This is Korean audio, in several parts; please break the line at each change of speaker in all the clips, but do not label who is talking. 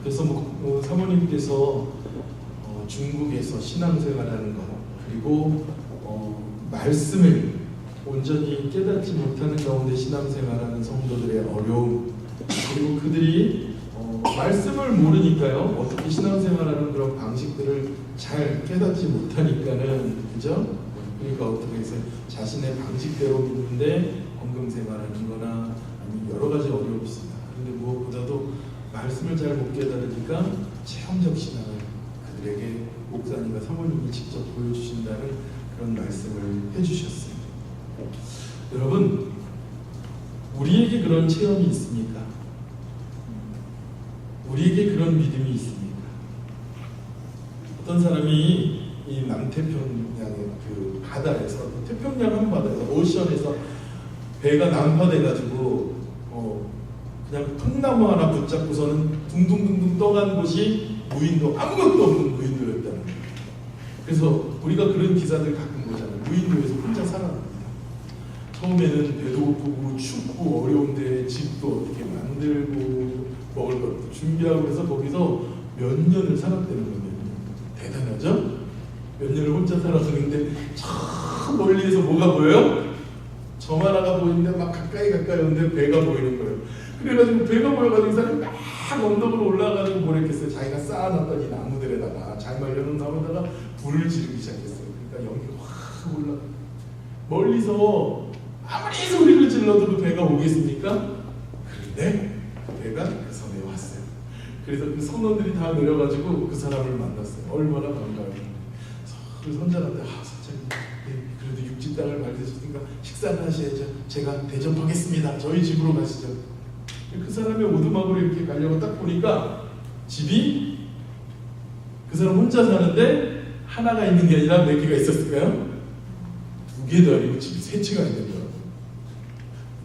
그래서 사모님께서 중국에서 신앙생활하는 것, 그리고 말씀을 온전히 깨닫지 못하는 가운데 신앙생활하는 성도들의 어려움, 그리고 그들이 말씀을 모르니까요, 어떻게 신앙생활하는 그런 방식들을 잘 깨닫지 못하니까는, 그죠? 그러니까 어떻게 해서 자신의 방식대로 믿는데 헌금생활하는 거나 아니면 여러 가지 어려움이 있습니다. 그런데 무엇보다도 말씀을 잘 못 깨달으니까 체험적 신앙을 그들에게 목사님과 사모님이 직접 보여주신다는 그런 말씀을 해주셨어요. 여러분, 우리에게 그런 체험이 있습니까? 우리에게 그런 믿음이 있습니까? 어떤 사람이 이 남태평양의 그 바다에서, 태평양 한바다에서, 오션에서 배가 난파돼가지고 그냥 통나무 하나 붙잡고서는 둥둥둥둥 떠간 곳이 무인도, 아무것도 없는 무인도였다는 거예요. 그래서 우리가 그런 기사들 가끔 보잖아요. 무인도에서 혼자 살아납니다. 처음에는 배도 고프고 춥고 어려운데 집도 어떻게 만들고 먹을 것도 준비하고 해서 거기서 몇 년을 살았다는 거예요. 대단하죠? 몇 년을 혼자 살았었는데 저 멀리에서 뭐가 보여요? 점 하나가 보이는데 막 가까이 오는데 배가 보이는 거예요. 그래가지고 배가 보여가지고 이 사람이 막 언덕으로 올라가지고 뭘 했겠어요? 자기가 쌓아놨던 이 나무들에다가, 잘 말려놓은 나무에다가 불을 지르기 시작했어요. 그러니까 연기가 확 올라. 멀리서 아무리 소리를 질러도 그 배가 오겠습니까? 그런데 배가 그 섬에 왔어요. 그래서 그 선원들이 다 내려가지고 그 사람을 만났어요. 얼마나 반가워요. 그 선장한테, 선장님, 그래도 육지 땅을 말대셨으니까 식사를 하셔야죠. 제가 대접하겠습니다. 저희 집으로 가시죠. 그 사람의 오두막으로 이렇게 가려고 딱 보니까 집이 그 사람 혼자 사는데 하나가 있는 게 아니라 몇 개가 있었을까요? 2개도 아니고 집이 3채가 있는 거예요.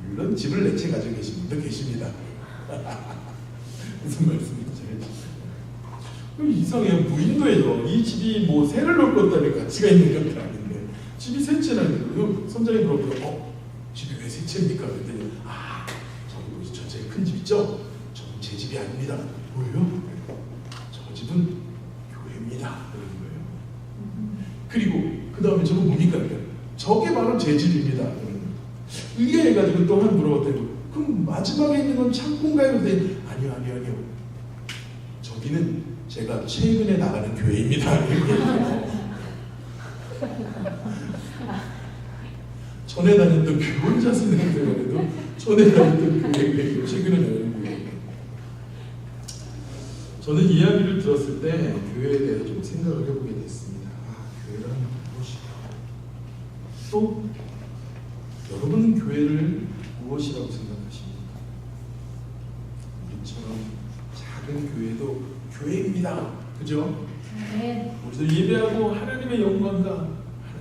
물론 집을 4채 가지고 계신 분도 계십니다. 무슨 말씀인지 알죠? 이상해요. 무인도에서 이 집이 뭐 새를 놓을 것도 아니고 가치가 있는 것도 아닌데 집이 3채나 있는 거예요. 선장이 물어보고 집이 왜 3채입니까? 그랬더니 저기 저 제일 큰 집 있죠? 저건 제 집이 아닙니다. 뭐예요? 저 집은 교회입니다. 그러는 거예요. 그리고 그 다음에 저거 뭡니까? 저게 바로 제 집입니다. 의아해가지고 또 한 물어봤더니 그럼 마지막에 있는 건 창고인가요? 그랬더니 아니요. 저기는 제가 최근에 나가는 교회입니다. 전에 다녔던 교회, 혼자 쓰는 교회라도 전에 다녔던 교회가 최근에 나가는 교회. 저는 이야기를 들었을 때 교회에 대해서 좀 생각을 해보게 됐습니다. 교회란 무엇일까? 또 여러분은 교회를 무엇이라고 생각하십니까? 우리처럼 작은 교회도 교회입니다. 그죠?
네.
우리도 예배하고 하나님의 영광과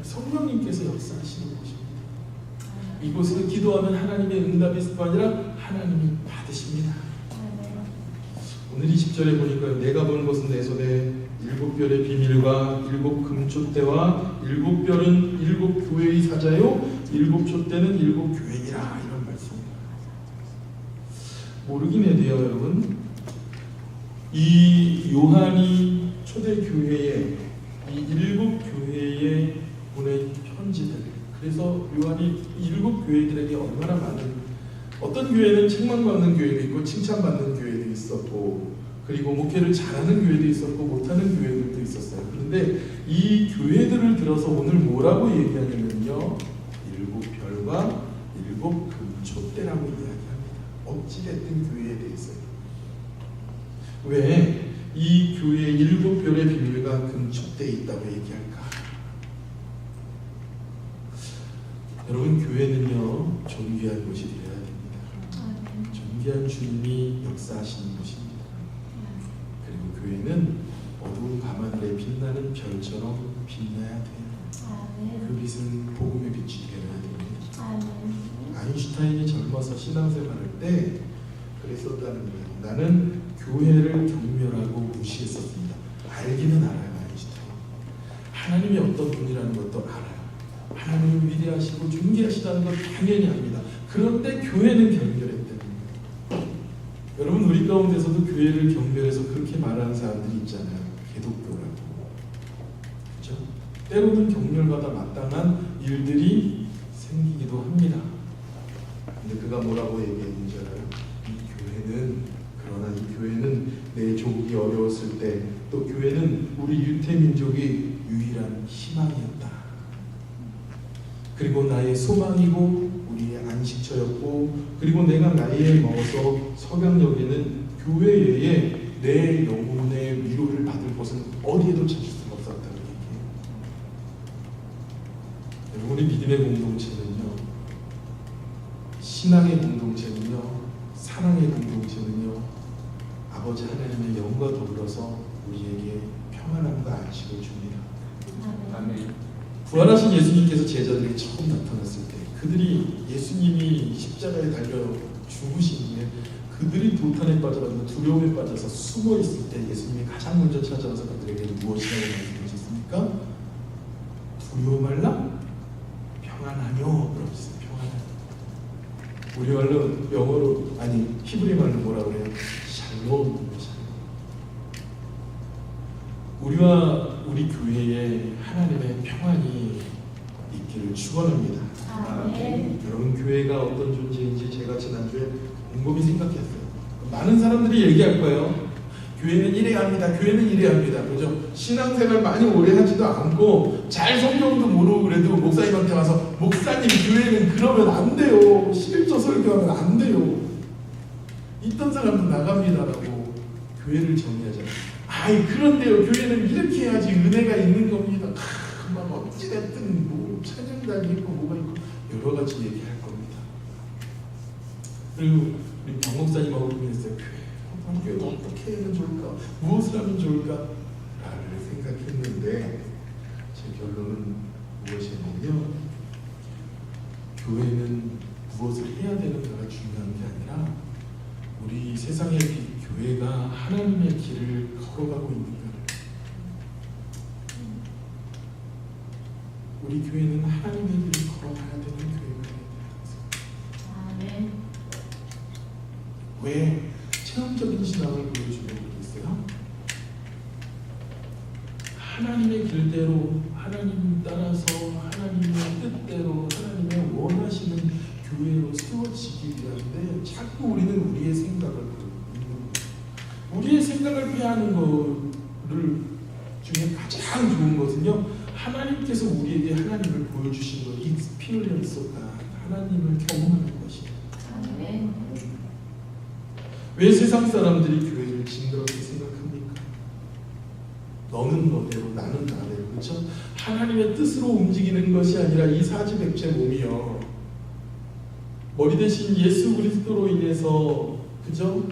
성령님께서 역사하시는 곳입니다. 이곳에서 기도하면 하나님의 응답이 있을 뿐 아니라 하나님이 받으십니다. 오늘 20절에 보니까 내가 본 것은 내 손에 7별의 비밀과 7 금촛대와 7별은 7 교회의 사자요 7 촛대는 7 교회니라, 이런 말씀입니다. 모르긴 해도요, 여러분, 이 요한이 초대교회에 이 7 교회에 보낸 편지들, 그래서 요한이 7 교회들에게 얼마나 많은, 어떤 교회는 책망받는 교회도 있고 칭찬받는 교회도 있었고, 그리고 목회를 잘하는 교회도 있었고 못하는 교회들도 있었어요. 그런데 이 교회들을 들어서 오늘 뭐라고 얘기하냐면요, 7 별과 7 금촛대라고 이야기합니다. 어찌됐든 교회에 대해서요. 왜 이 교회에 7 별의 비밀과 금촛대에 있다고 얘기할까? 여러분, 교회는요 존귀한 곳이 되어야 됩니다. 존귀한 주님이 역사하시는 곳입니다. 그리고 교회는 어두운 밤하늘에 빛나는 별처럼 빛나야 돼요. 그 빛은 복음의 빛이 되어야 됩니다. 아인슈타인이 젊어서 신앙생활할 때 그랬었다는 거예요. 나는 교회를 경멸하고 무시했었습니다. 알기는 알아요, 아인슈타인. 하나님이 어떤 분이라는 것도 알아요. 하나님은 위대하시고 존귀하시다는 걸 당연히 압니다. 그런데 교회는 경멸했다는 거예요. 여러분, 우리 가운데서도 교회를 경멸해서 그렇게 말하는 사람들이 있잖아요. 개독교라고. 그렇죠? 때로는 경멸받아 마땅한 일들이 생기기도 합니다. 근데 그가 뭐라고 얘기했는지 알아요? 그러나 이 교회는 내 조국이 어려웠을 때, 또 교회는 우리 유태민족의 유일한 희망이었다. 그리고 나의 소망이고 우리의 안식처였고, 그리고 내가 나이에 먹어서 석양역에는 교회 외에 내 영혼의 위로를 받을 곳은 어디에도 찾을 수가 없었다는 얘기예요. 우리 믿음의 공동체는요, 신앙의 공동체는요, 사랑의 공동체는요, 아버지 하나님의 영과 더불어서 우리에게 평안함과 안식을 줍니다. 아멘. 부활하신 예수님께서 제자들이 처음 나타났을 때, 그들이 예수님이 십자가에 달려 죽으신 후에 그들이 도탄에 빠져가지고 두려움에 빠져서 숨어 있을 때 예수님이 가장 먼저 찾아와서 그들에게 무엇이라고 말씀하셨습니까? 두려워 말라, 평안하뇨. 그러셨어요. 평안하뇨. 우리 말로, 영어로, 아니 히브리 말로 뭐라 그래요? 샬롬. 우리와 우리 교회에 하나님의 평안이 있기를 축원합니다. 여러분, 교회가 어떤 존재인지 제가 지난주에 곰곰이 생각했어요. 많은 사람들이 얘기할 거예요. 교회는 이래야 합니다. 교회는 이래야 합니다. 그죠? 신앙생활 많이 오래 하지도 않고 잘 성경도 모르고 그래도 목사님한테 와서 목사님 교회는 그러면 안 돼요. 11조 설교하면 안 돼요. 있던 사람도 나갑니다라고 교회를 정의하잖아요. 아이 그런데요. 교회는 이렇게 해야지 은혜가 있는 겁니다. 막 어찌됐든 뭐 찬양단이 있고 뭐가 있고 여러 가지 얘기할 겁니다. 그리고 우리 박 목사님하고 고민했어요. 교회 어떻게 하면 좋을까? 무엇을 하면 좋을까? 라를 생각했는데 제 결론은 무엇이냐면, 교회는 무엇을 해야 되는가가 중요한 게 아니라 우리 세상의 교회가 하나님의 길을 걸어가고 있는가. 우리 교회는 하나님의 길을 걸어가야 되는 교회가 돼야 됩니다. 왜 체험적인 신앙을 보여주려고 그랬어요? 하나님의 길대로, 하나님 따라서, 하나님의 뜻대로, 하나님의 원하시는 교회로 세워지기 위한데 자꾸 우리는 우리의 생각을 우리의 생각을 피하는 거를 중에 가장 좋은 것은요, 하나님께서 우리에게 하나님을 보여주신 것, 익스피리언스가 하나님을 경험하는 것이에요. 왜 세상 사람들이 교회를 징그럽게 생각합니까? 너는 너대로 나는 나대로. 그렇죠? 하나님의 뜻으로 움직이는 것이 아니라 이 사지백체 몸이요, 머리 대신 예수 그리스도로 인해서, 그죠?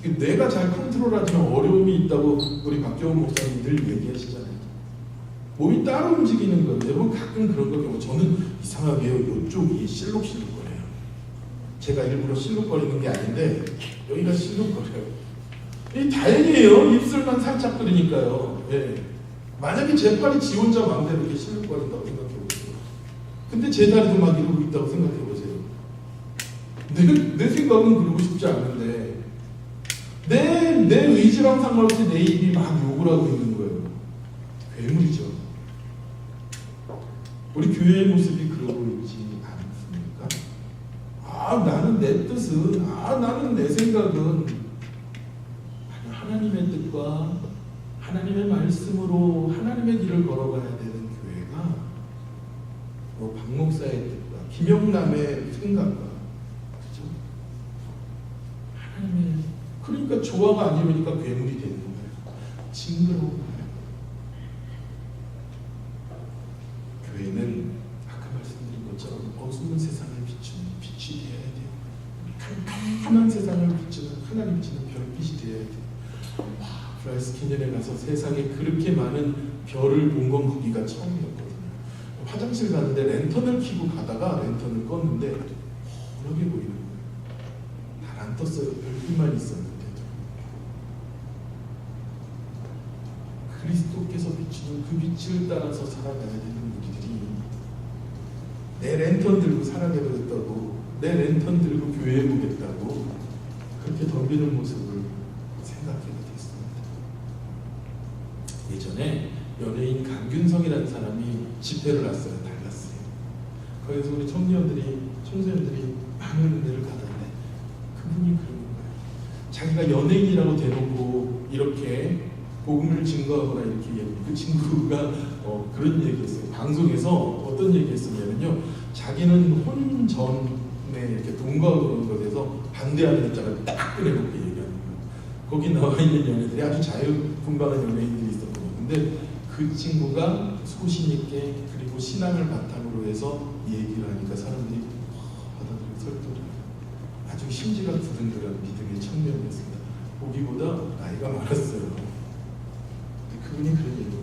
뇌가 잘 컨트롤하지만 어려움이 있다고 우리 박경훈 목사님 늘 얘기하시잖아요. 몸이 따로 움직이는 거예요. 여러분 가끔 그런 거, 저는 이상하게요, 이쪽이 실룩실룩거려요. 제가 일부러 실룩거리는 게 아닌데 여기가 실룩거려요. 이 다행이에요. 입술만 살짝 끓이니까요. 예. 만약에 제 팔이 지 혼자 마음대로 이렇게 실룩거린다고 생각해보세요. 근데 제 다리도 막 이러고 있다고 생각해보세요. 내 생각은 그러고 싶지 않은데 내 의지랑 상관없이 내 입이 막 욕을 하고 있는 거예요. 괴물이죠. 우리 교회의 모습이 그러고 있지 않습니까? 나는 내 뜻은, 나는 내 생각은 하나님의 뜻과 하나님의 말씀으로 하나님의 길을 걸어가야 되는 교회가 박 목사의 뜻과 김영남의 생각과, 그죠? 하나님의, 그러니까 조화가 안 이루니까 괴물이 되는 거예요. 징그러운 거예요. 교회는 아까 말씀드린 것처럼 어두운 세상을 비추는 빛이 되어야 돼요. 캄캄한 세상을 비추는 하나님 비추는 별빛이 되어야 돼요. 브라이스 캐년에 가서 세상에 그렇게 많은 별을 본 건 거기가 처음이었거든요. 화장실 가는데 랜턴을 켜고 가다가 랜턴을 껐는데 환하게 보이는 거예요. 잘 안 떴어요. 별빛만 있었는데도. 그리스도께서 비추는 그 빛을 따라서 살아가야 되는 우리들이 내 랜턴 들고 살아가겠다고, 내 랜턴 들고 교회에 보겠다고 그렇게 덤비는 모습을 생각하게 됐습니다. 예전에 연예인 강균성이라는 사람이 집회를 왔어요. 달랐어요. 거기서 우리 청소년들이 많은 은혜를 받았는데 그분이 그런 거예요. 자기가 연예인이라고 대놓고 이렇게 복음을 증거하거나 이렇게 그 친구가 그런 얘기했어요. 방송에서 어떤 얘기했었냐면요. 자기는 혼 전에 이렇게 동거하고 그런 것에서 반대하는 입장을 딱 꺼내놓고 얘기하는 거예요. 거기 나와 있는 연예인들이 아주 자유분방한 연예인들이 있었거든요. 근데 그 친구가 소신 있게 그리고 신앙을 바탕으로 해서 얘기를 하니까 사람들이 받아들이고 설득을 아주 심지가 두근거리는 믿음의 청년이었습니다. 보기보다 나이가 많았어요. 근데 그분이 그런 얘기예요.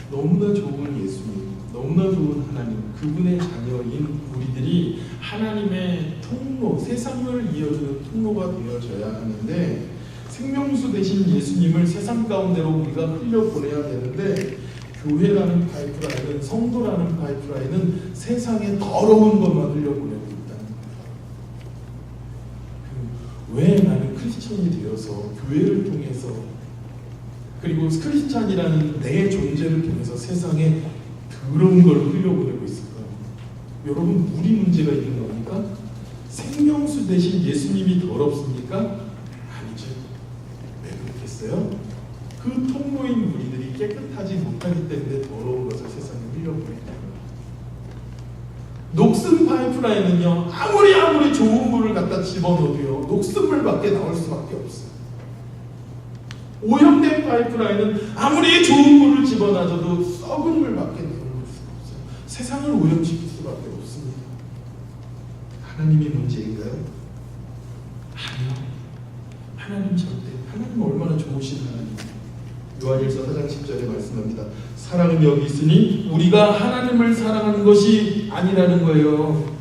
너무나 좋은 예수님, 너무나 좋은 하나님, 그분의 자녀인 우리들이 하나님의 통로, 세상을 이어주는 통로가 되어져야 하는데 생명수 되신 예수님을 세상 가운데로 우리가 흘려보내야 되는데 교회라는 파이프라인은, 성도라는 파이프라인은 세상에 더러운 것만 흘려보내고 있다는 거예요. 왜 나는 크리스천이 되어서 교회를 통해서 그리고 크리스찬이라는 내 존재를 통해서 세상에 더러운 걸 흘려보내고 있을까요? 여러분, 우리 문제가 있는 겁니까? 생명수 대신 예수님이 더럽습니까? 아니죠. 왜 그렇겠어요? 그 통로인 우리들이 깨끗하지 못하기 때문에 더러운 것을 세상에 흘려보내는 거예요. 녹슨 파이프라인은요, 아무리 좋은 물을 갖다 집어넣어도요, 녹슨 물밖에 나올 수밖에 없어요. 오염된 파이프라인은 아무리 좋은 물을 집어넣어도 썩은 물밖에 나올 수가 없어요. 세상을 오염시킬 수밖에 없습니다. 하나님이 문제인가요? 아니요. 하나님 절대. 하나님은 얼마나 좋으신 하나님이에요. 요한일서 4장 10절에 말씀합니다. 사랑은 여기 있으니 우리가 하나님을 사랑하는 것이 아니라는 거예요.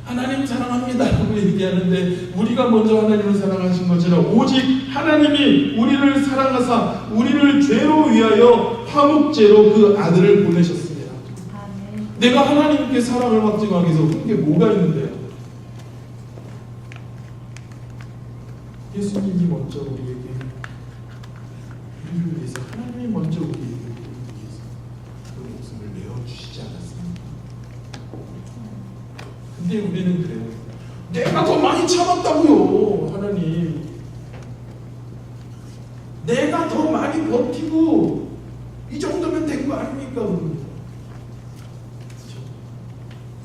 하나님 사랑합니다라고 얘기하는데 우리가 먼저 하나님을 사랑하신 것처럼 오직 하나님이 우리를 사랑하사 우리를 죄로 위하여 화목제로 그 아들을 보내셨습니다. 아멘. 내가 하나님께 사랑을 확증하기 위해서 그게 뭐가 있는데요? 예수님이 먼저 우리를 위해서, 하나님이 먼저 우리에게 위해서 그 목숨을 내어주시지 않았습니까? 근데 우리는 그래요. 내가 더 많이 참았다고요, 하나님. 내가 더 많이 버티고 이 정도면 된 거 아닙니까? 그렇죠?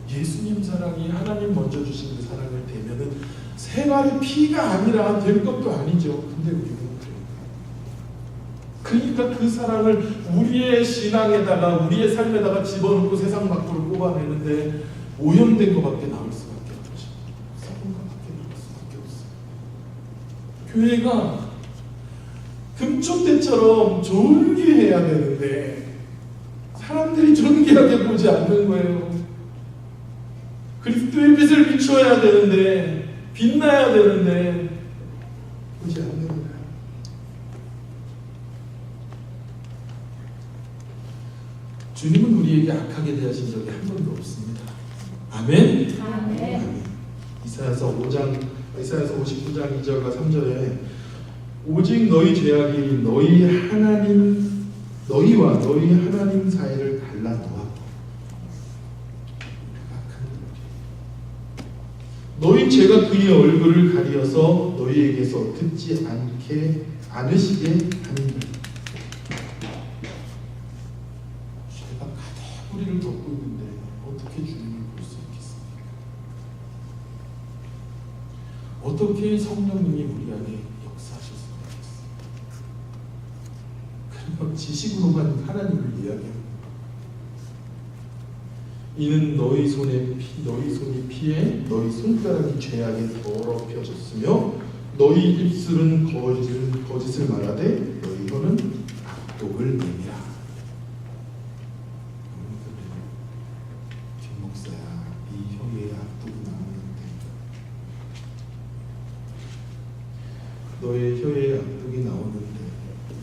예수님 사랑이 하나님 먼저 주신 그 사랑을 대면은 세 발의 피가 아니라 될 것도 아니죠. 근데 우리는 그러니까 그 사랑을 우리의 신앙에다가 우리의 삶에다가 집어넣고 세상 밖으로 뽑아내는데 오염된 것밖에 나올 수밖에 없죠. 썩은 것밖에 나올 수밖에 없어요. 교회가 금초대처럼 존귀해야 되는데 사람들이 존귀하게 보지 않는 거예요. 그리스도의 빛을 비추어야 되는데 빛나야 되는데 보지 않는 거예요. 주님은 우리에게 악하게 대하신 적이 한 번도 없습니다. 아멘? 아멘. 이사야서 59장 2절과 3절에 오직 너희 죄악이 너희와 너희 하나님 사이를 갈라놓아 너희 죄가 그의 얼굴을 가리어서 너희에게서 듣지 않으시게 하니라. 죄가 가득 우리를 덮고 있는데 어떻게 주님을 볼 수 있겠습니까? 어떻게 성령님이 우리 안에 역사하실 수가 있겠습니까? 그냥 지식으로만 하나님을 이야기합니다. 이는 너희 손이 피해 너희 손가락이 죄악에 더럽혀졌으며 너희 입술은 거짓을 말하되 너희 혀는 악독을 내미라. 김목사야, 이 혀에 악독이 나오는데 너의 혀에 악독이 나오는데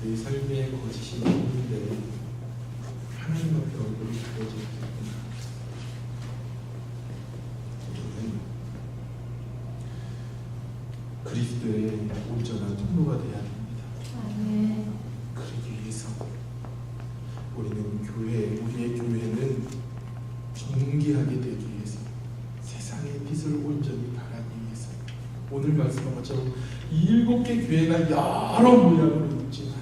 내 삶에 거짓이 나오는데 하나님 앞에 얼굴이 가려져 있겠구나. 그리스도의 온전한 통로가 되어야 합니다. 교회가 여러 모양으로 있지만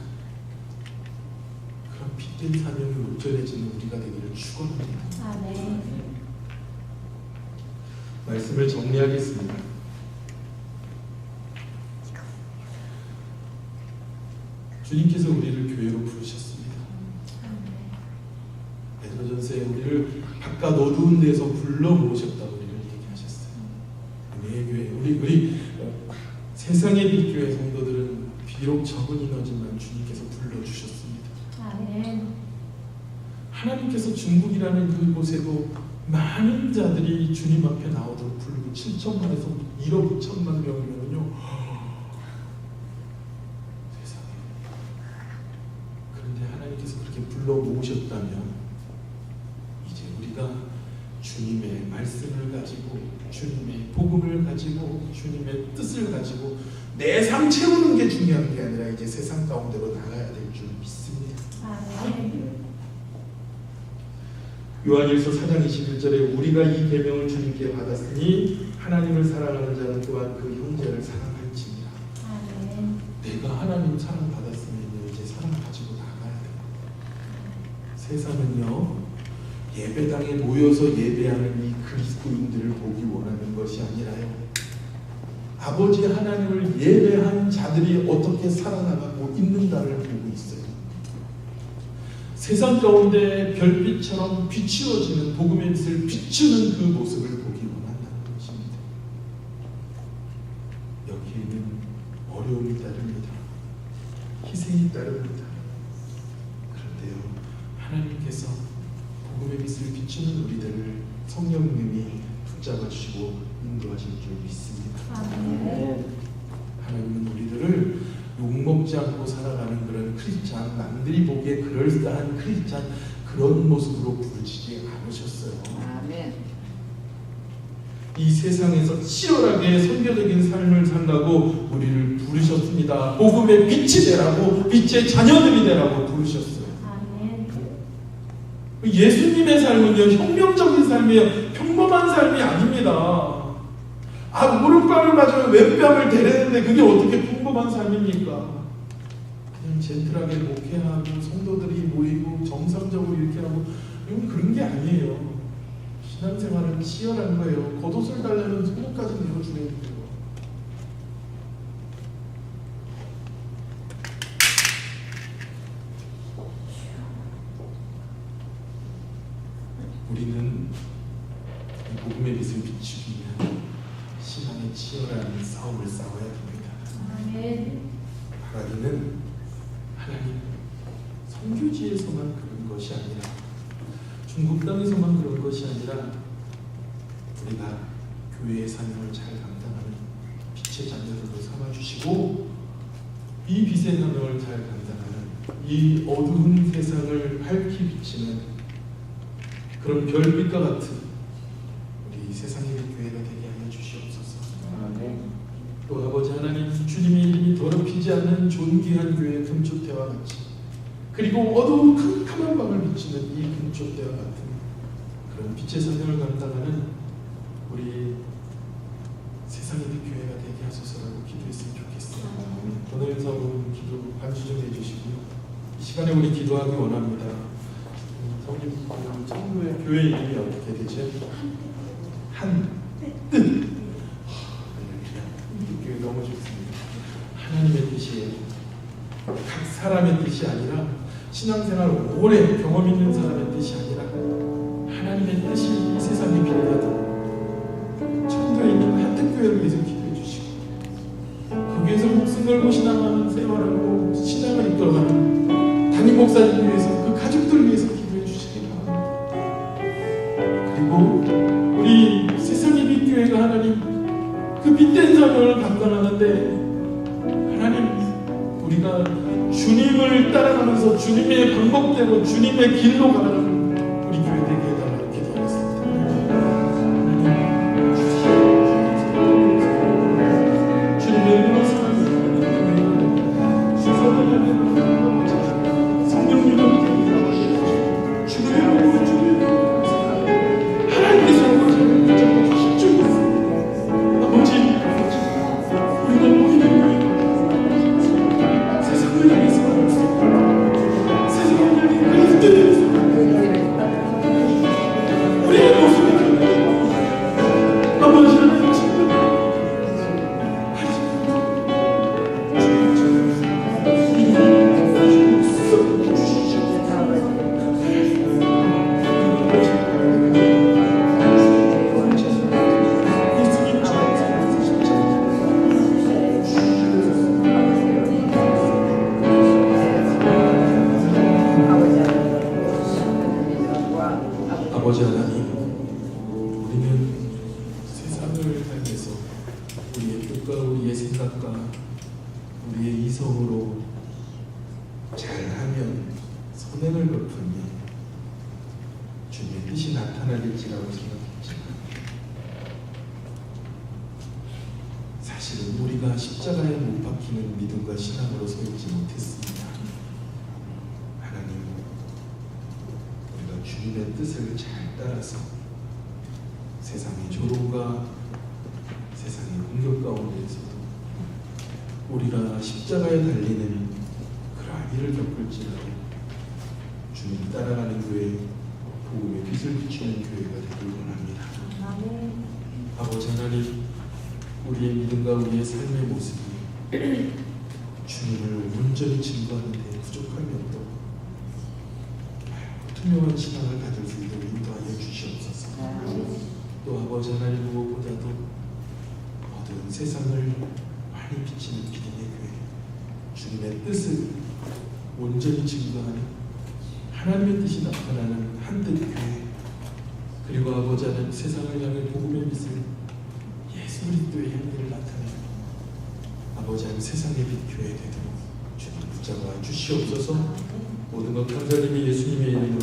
그런 빛된 사명이 온전해지는 우리가 되기를 축원합니다.
아멘.
말씀을 정리하겠습니다. 주님께서 우리를 교회로 부르셨습니다. 베드로전서에 우리를 바깥 어두운 데서 불러 모으셨다고 우리를 얘기하셨어요. 내 교회, 우리 세상의 빛 교회 성도들은 비록 적은 인원이지만 주님께서 불러주셨습니다.
아멘.
하나님께서 중국이라는 그곳에도 많은 자들이 주님 앞에 나오도록 부르고 7천만에서 1억 2천만 명이면요. 세상에. 그런데 하나님께서 그렇게 불러 모으셨다면 이제 우리가 주님의 말씀을 가지고 주님의 복음을 가지고 주님의 뜻을 가지고 내 삶 채우는 게 중요한 게 아니라 이제 세상 가운데로 나가야 될 줄 믿습니다.
아멘.
요한일서 4장 21절에 우리가 이 계명을 주님께 받았으니 하나님을 사랑하는 자는 또한 그 형제를 사랑할지니라.
아멘.
내가 하나님 사랑 받았으면 이제 사랑 가지고 나가야 돼. 세상은요 예배당에 모여서 예배하는 이 그리스도인들을 보기 원하는 것이 아니라요 아버지 하나님을 예배한 자들이 어떻게 살아나가고 있는가를 보고 있어요. 세상 가운데 별빛처럼 비추어지는 복음의 빛을 비추는 그 모습을 보기 원한다는 것입니다. 여기에는 어려움이 따릅니다. 희생이 따릅니다. 그런데요 하나님께서 복음의 빛을 비추는 우리들을 성령님이 붙잡아 주시고 인도하실 줄 믿습니다.
아멘.
하나님은 우리들을 욕먹지 않고 살아가는 그런 크리스찬, 남들이 보기에 그럴싸한 크리스찬 그런 모습으로 부르시지 않으셨어요.
아멘.
이 세상에서 치열하게 선교적인 삶을 산다고 우리를 부르셨습니다. 복음의 빛이 되라고, 빛의 자녀들이 되라고 부르셨어요.
아멘.
예수님의 삶은요 혁명적인 삶이에요. 평범한 삶이 아닙니다. 무릎감을 맞으면 왼뺨을 대려는데 그게 어떻게 평범한 삶입니까? 그냥 젠틀하게 목회하고 성도들이 모이고 정상적으로 이렇게 하고 이건 그런 게 아니에요. 신앙생활은 치열한 거예요. 겉옷을 달라면 속옷까지 내어주는 거예요. 우리는 이 복음의 빛을 비추기 위한 신앙의 치열한 싸움을 싸워야 됩니다.
아멘.
하나님은 하나님 선교지에서만 그런 것이 아니라 중국 땅에서만 그런 것이 아니라 우리가 교회의 사명을 잘 감당하는 빛의 자녀들로 삼아주시고 이 빛의 사명을 잘 감당하는 이 어두운 세상을 밝히 비치는 그런 별빛과 같은 우리 세상의 교회가 되게 하여 주시옵소서. 또 아버지 하나님 주님의 이름이 더럽히지 않는 존귀한 교회 금초대와 같이 그리고 어두운 캄캄한 밤을 비추는 이 금초대와 같은 그런 빛의 사명을 감당하는 우리 세상의 교회가 되게 하소서라고 기도했으면 좋겠어요. 오늘 사분 기도 반주 좀 해주시고요. 이 시간에 우리 기도하기 원합니다. 성님 청교회 교회 이름이 어떻게 되죠? 한뜻 교회 너무 좋습니다. 하나님의 뜻이에요. 각 사람의 뜻이 아니라 신앙생활 오래 경험 있는 사람의 뜻이 아니라 하나님의 뜻이 이 세상에 빛나도록 천도에 있는 한뜻교회를 위해서 기도해 주시고 그 위해서 목숨 걸고 신앙하는 생활하고 신앙을 이끌어가는 담임 목사님 위해서 그 가족들 위해서 기도해 주시기 바랍니다. 그리고 우리 세상의 빛교회가 하나님 그 빛된 사명을 감당하는데 하나님 우리가 주님을 따라가면서 주님의 방법대로 주님의 길로 가는 우리 교회 되게 해달라고 기도하겠습니다. 주님의 이름으로 사랑합니다. 성령님을 주님의 이름으로 주님의 하나님께서 아버지를 붙잡고 주실 줄 아버지 우리가 모이는 아버지 하나님, 우리는 세상을 향해서 우리의 뜻과 우리의 생각과 우리의 이성으로 잘하면, 선행을 베풀면 주님의 뜻이 나타나겠지라고 생각했지만, 사실은 우리가 십자가에 못 박히는 믿음과 신앙으로 서 있지 못했습니다. 하나님, 우리가 주님의 뜻을 잘 따라서 세상의 조롱과 세상의 공격 가운데에서도 우리가 십자가에 달리는 그러한 일을 겪을지라도 주님 따라가는 교회, 복음의 빛을 비추는 교회가 되길 원합니다.
아멘.
아버지 하나님, 우리의 믿음과 우리의 삶의 모습이 주님을 온전히 증거하는 데 부족함이 없도록 투명한 신앙을 가질 수 있도록 인도하여 주시옵소서. 또 아버지 하나님, 무엇보다도 모든 세상을 많이 비치는 기름의 교회, 주님의 뜻을 온전히 증거하는 하나님의 뜻이 나타나는 한뜻 교회, 그리고 아버지 하나님, 세상을 향해 복음의 빛을 예수 그리스도의 향기를 나타내는 아버지 하나님, 세상의 빛 교회 되도록 주님 붙잡아 주시옵소서. 모든 것 감사드리며 예수님의 이름으로